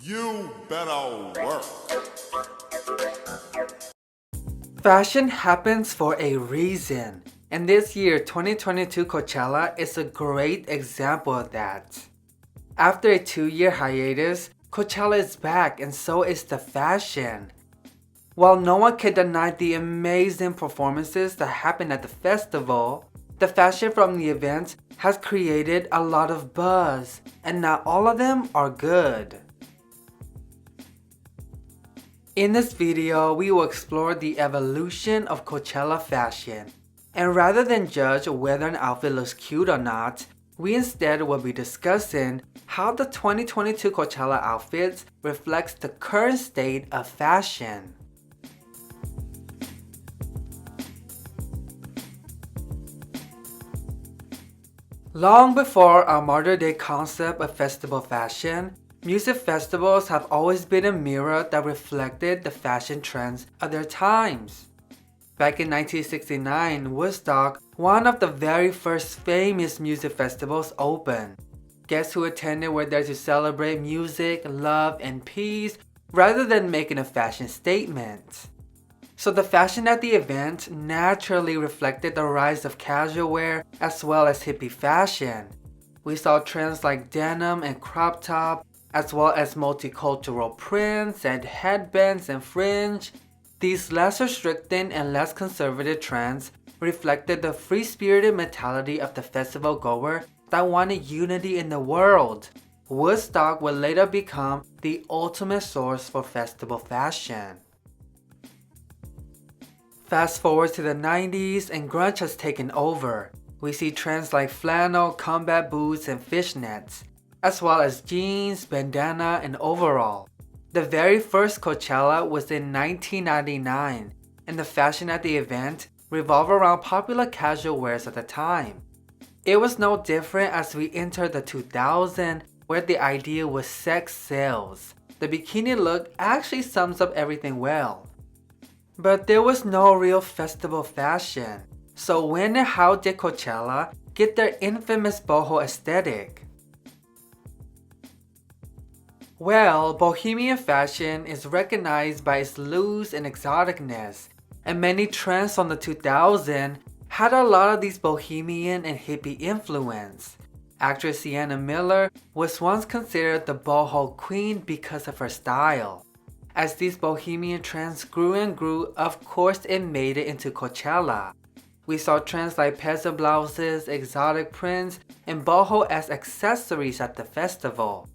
You better work. Fashion happens for a reason, and this year 2022 Coachella is a great example of that. After a 2-year hiatus, Coachella is back and so is the fashion. While no one can deny the amazing performances that happen at the festival, the fashion from the event has created a lot of buzz, and not all of them are good. In this video, we will explore the evolution of Coachella fashion, and rather than judge whether an outfit looks cute or not, we instead will be discussing how the 2022 Coachella outfits reflects the current state of fashion. Long before our modern-day concept of festival fashion, music festivals have always been a mirror that reflected the fashion trends of their times. Back in 1969, Woodstock, one of the very first famous music festivals, opened. Guests who attended were there to celebrate music, love, and peace rather than making a fashion statement. So the fashion at the event naturally reflected the rise of casual wear as well as hippie fashion. We saw trends like denim and crop top, as well as multicultural prints and headbands and fringe. These less restricting and less conservative trends reflected the free-spirited mentality of the festival goer that wanted unity in the world. Woodstock would later become the ultimate source for festival fashion. Fast forward to the 90s and grunge has taken over. We see trends like flannel, combat boots, and fishnets, as well as jeans, bandana, and overall. The very first Coachella was in 1999, and the fashion at the event revolved around popular casual wears at the time. It was no different as we entered the 2000s, where the idea was sex sells. The bikini look actually sums up everything well. But there was no real festival fashion. So when and how did Coachella get their infamous boho aesthetic? Well, bohemian fashion is recognized by its loose and exoticness, and many trends from the 2000s had a lot of these bohemian and hippie influence. Actress Sienna Miller was once considered the boho queen because of her style. As these bohemian trends grew and grew, of course it made it into Coachella. We saw trends like peasant blouses, exotic prints, and boho as accessories at the festival.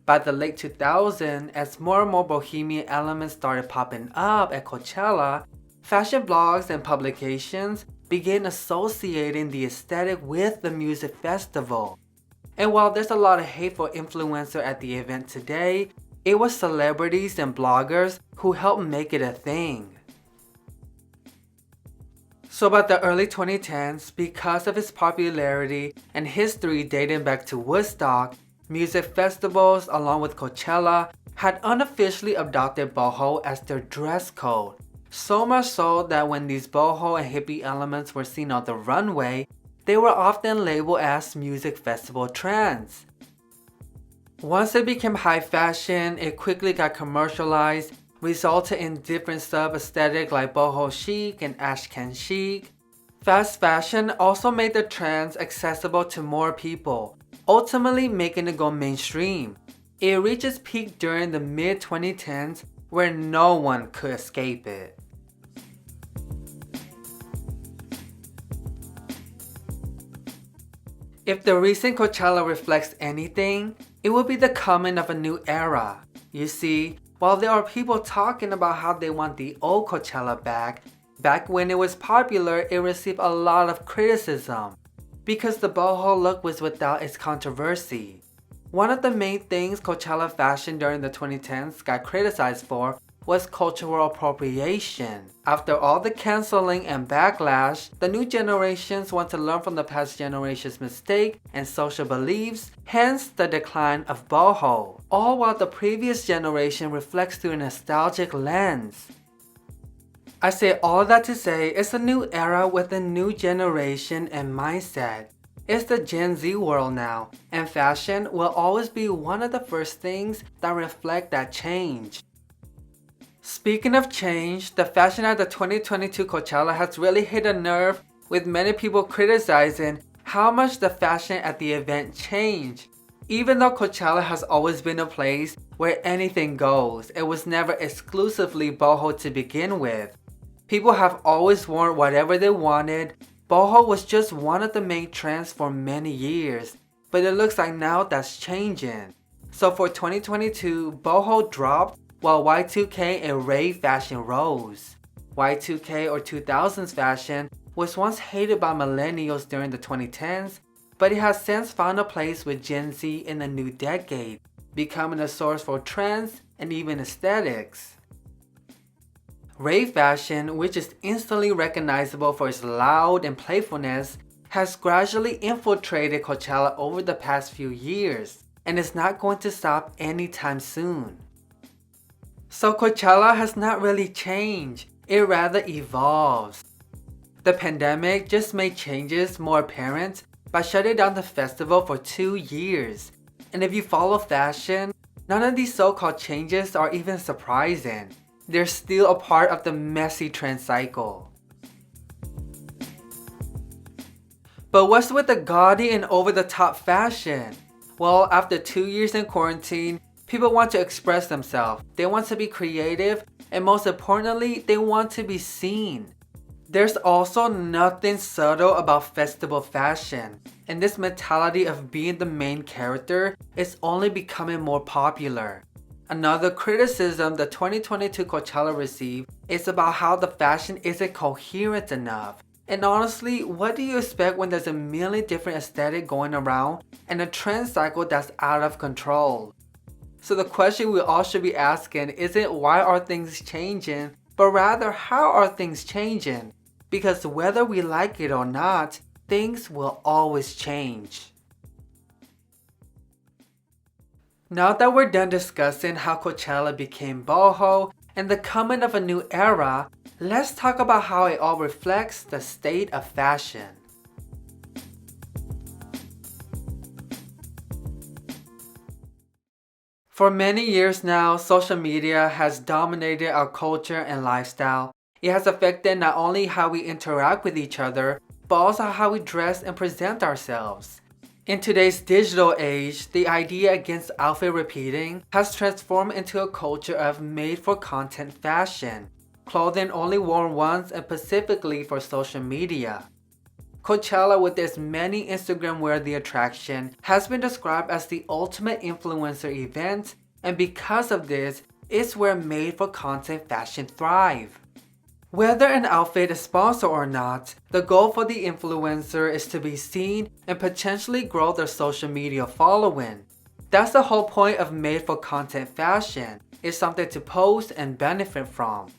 By the late 2000s, as more and more bohemian elements started popping up at Coachella, fashion blogs and publications began associating the aesthetic with the music festival. And while there's a lot of hateful influencer at the event today, it was celebrities and bloggers who helped make it a thing. So by the early 2010s, because of its popularity and history dating back to Woodstock, music festivals along with Coachella had unofficially adopted boho as their dress code. So much so that when these boho and hippie elements were seen on the runway, they were often labeled as music festival trends. Once it became high fashion, it quickly got commercialized, resulted in different sub-aesthetics like boho chic and ashcan chic. Fast fashion also made the trends accessible to more people, ultimately making it go mainstream. It reached its peak during the mid-2010s where no one could escape it. If the recent Coachella reflects anything, it will be the coming of a new era. You see, while there are people talking about how they want the old Coachella back when it was popular, it received a lot of criticism because the boho look was without its controversy. One of the main things Coachella fashion during the 2010s got criticized for was cultural appropriation. After all the canceling and backlash, the new generations want to learn from the past generation's mistake and social beliefs, hence the decline of boho, all while the previous generation reflects through a nostalgic lens. I say all that to say it's a new era with a new generation and mindset. It's the Gen Z world now, and fashion will always be one of the first things that reflect that change. Speaking of change, the fashion at the 2022 Coachella has really hit a nerve, with many people criticizing how much the fashion at the event changed. Even though Coachella has always been a place where anything goes, it was never exclusively boho to begin with. People have always worn whatever they wanted. Boho was just one of the main trends for many years, but it looks like now that's changing. So for 2022, boho dropped while Y2K and rave fashion rose. Y2K or 2000s fashion was once hated by millennials during the 2010s, but it has since found a place with Gen Z in the new decade, becoming a source for trends and even aesthetics. Rave fashion, which is instantly recognizable for its loud and playfulness, has gradually infiltrated Coachella over the past few years, and is not going to stop anytime soon. So Coachella has not really changed, it rather evolves. The pandemic just made changes more apparent by shutting down the festival for 2 years. And if you follow fashion, none of these so-called changes are even surprising. They're still a part of the messy trend cycle. But what's with the gaudy and over-the-top fashion? Well, after 2 years in quarantine, people want to express themselves. They want to be creative, and most importantly, they want to be seen. There's also nothing subtle about festival fashion, and this mentality of being the main character is only becoming more popular. Another criticism the 2022 Coachella received is about how the fashion isn't coherent enough. And honestly, what do you expect when there's a million different aesthetics going around and a trend cycle that's out of control? So the question we all should be asking isn't why are things changing, but rather how are things changing? Because whether we like it or not, things will always change. Now that we're done discussing how Coachella became boho and the coming of a new era, let's talk about how it all reflects the state of fashion. For many years now, social media has dominated our culture and lifestyle. It has affected not only how we interact with each other, but also how we dress and present ourselves. In today's digital age, the idea against outfit repeating has transformed into a culture of made-for-content fashion, clothing only worn once and specifically for social media. Coachella, with its many Instagram-worthy attractions, has been described as the ultimate influencer event, and because of this, it's where made-for-content fashion thrives. Whether an outfit is sponsored or not, the goal for the influencer is to be seen and potentially grow their social media following. That's the whole point of made-for-content fashion. It's something to post and benefit from.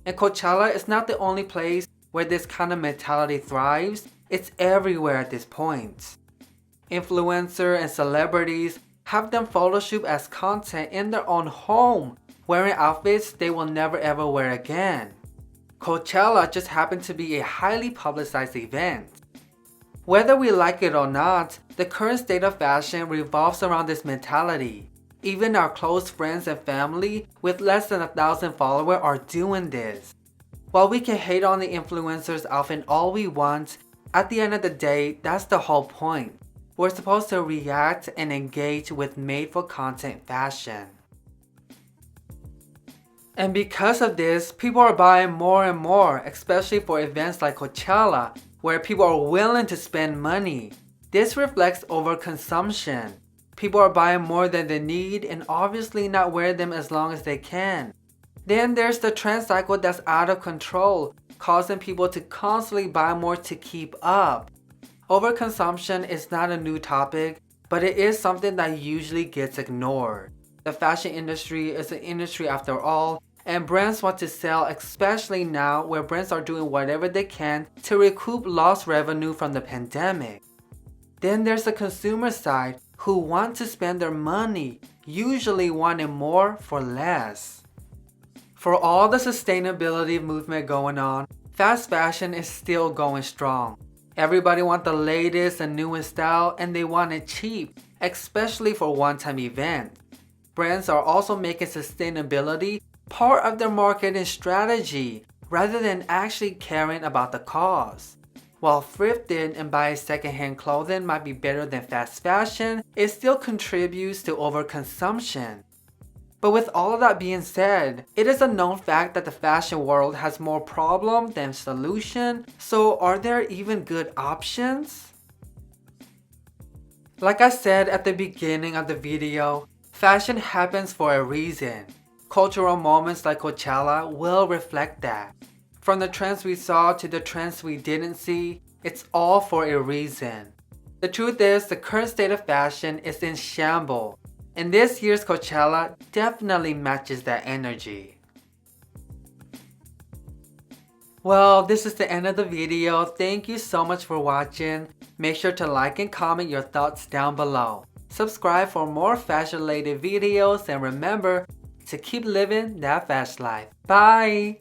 And Coachella is not the only place where this kind of mentality thrives, it's everywhere at this point. Influencers and celebrities have done photoshoot as content in their own home, wearing outfits they will never ever wear again. Coachella just happened to be a highly publicized event. Whether we like it or not, the current state of fashion revolves around this mentality. Even our close friends and family with less than 1,000 followers are doing this. While we can hate on the influencers often all we want, at the end of the day, that's the whole point. We're supposed to react and engage with made-for-content fashion. And because of this, people are buying more and more, especially for events like Coachella, where people are willing to spend money. This reflects overconsumption. People are buying more than they need and obviously not wear them as long as they can. Then there's the trend cycle that's out of control, causing people to constantly buy more to keep up. Overconsumption is not a new topic, but it is something that usually gets ignored. The fashion industry is an industry after all, and brands want to sell, especially now where brands are doing whatever they can to recoup lost revenue from the pandemic. Then there's the consumer side who want to spend their money, usually wanting more for less. For all the sustainability movement going on, fast fashion is still going strong. Everybody wants the latest and newest style and they want it cheap, especially for one-time events. Brands are also making sustainability part of their marketing strategy rather than actually caring about the cause. While thrifting and buying secondhand clothing might be better than fast fashion, it still contributes to overconsumption. But with all of that being said, it is a known fact that the fashion world has more problem than solution, so are there even good options? Like I said at the beginning of the video, fashion happens for a reason. Cultural moments like Coachella will reflect that. From the trends we saw to the trends we didn't see, it's all for a reason. The truth is, the current state of fashion is in shambles, and this year's Coachella definitely matches that energy. Well, this is the end of the video. Thank you so much for watching. Make sure to like and comment your thoughts down below. Subscribe for more fashion related videos and remember to keep living that fast life. Bye!